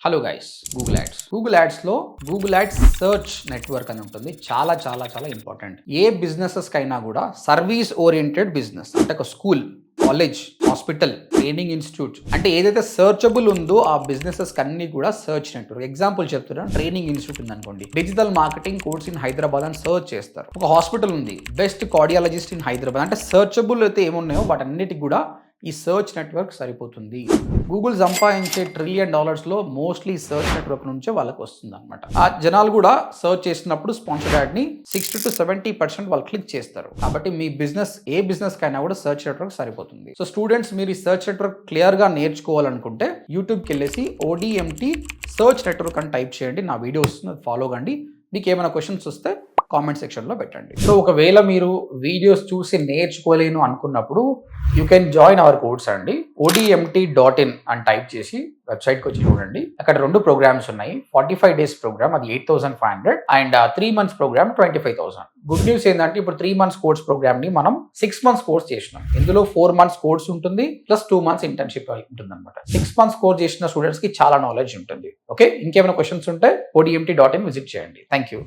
Hello guys, Google యాడ్స్లో Google ads search network అని ఉంటుంది. చాలా చాలా చాలా ఇంపార్టెంట్. ఏ బిజినెసెస్ కైనా కూడా సర్వీస్ ఓరియంటెడ్ బిజినెస్ అంటే ఒక school, college, hospital, training institute అంటే ఏదైతే సర్చబుల్ ఉందో ఆ బిజినెసెస్ అన్ని కూడా సర్చ్ నెట్వర్క్. ఎగ్జాంపుల్ చెప్తున్నాను, ట్రైనింగ్ ఇన్స్టిట్యూట్ ఉంది అనుకోండి, digital marketing course in Hyderabad అని సర్చ్ చేస్తారు. ఒక హాస్పిటల్ ఉంది, బెస్ట్ కార్డియాలజిస్ట్ ఇన్ హైదరాబాద్ అంటే సర్చబుల్ అయితే ఏమున్నాయో వాటన్నిటికి కూడా ఈ సర్చ్ నెట్వర్క్ సరిపోతుంది. గూగుల్ సంపాదించే $1 trillion మోస్ట్లీ సర్చ్ నెట్వర్క్ నుంచే వాళ్ళకి వస్తుంది అనమాట. ఆ జనాలు కూడా సర్చ్ చేసినప్పుడు స్పాన్సర్డ్ యాడ్ ని 60 to 70% వాళ్ళు క్లిక్ చేస్తారు. కాబట్టి మీ బిజినెస్ ఏ బిజినెస్ కైనా కూడా సర్చ్ నెట్వర్క్ సరిపోతుంది. సో స్టూడెంట్స్, మీరు ఈ సర్చ్ నెట్వర్క్ క్లియర్ గా నేర్చుకోవాలనుకుంటే యూట్యూబ్కి వెళ్ళేసి ODMT సర్చ్ నెట్వర్క్ అని టైప్ చేయండి. నా వీడియోస్ ఫాలో కండి. మీకు ఏమైనా క్వశ్చన్స్ వస్తే కామెంట్ సెక్షన్లో పెట్టండి. సో ఒకవేళ మీరు వీడియోస్ చూసి నేర్చుకోలేను అనుకున్నప్పుడు you can join hour course అండి. ODMT.in అని టైప్ చేసి వెబ్సైట్కి వచ్చి చూడండి. అక్కడ 2 ప్రోగ్రామ్స్ ఉన్నాయి. 45 days ప్రోగ్రామ్, అది 8,500, and 3 months program 25,000. Good news ఏంటంటే ఇప్పుడు 3 months కోర్స్ ప్రోగ్రామ్ ని మనం 6 months కోర్స్ చేసినాం. ఇందులో 4 months కోర్స్ ఉంటుంది ప్లస్ 2 months ఇంటర్న్షిప్ ఉంటుంది అనమాట. 6 months కోర్స్ చేసిన స్టూడెంట్స్ కి చాలా నాలెడ్జ్ ఉంటుంది. ఓకే, ఇంకేమైనా క్వశ్చన్స్ ఉంటే ODMT.in విజిట్ చేయండి. Thank you.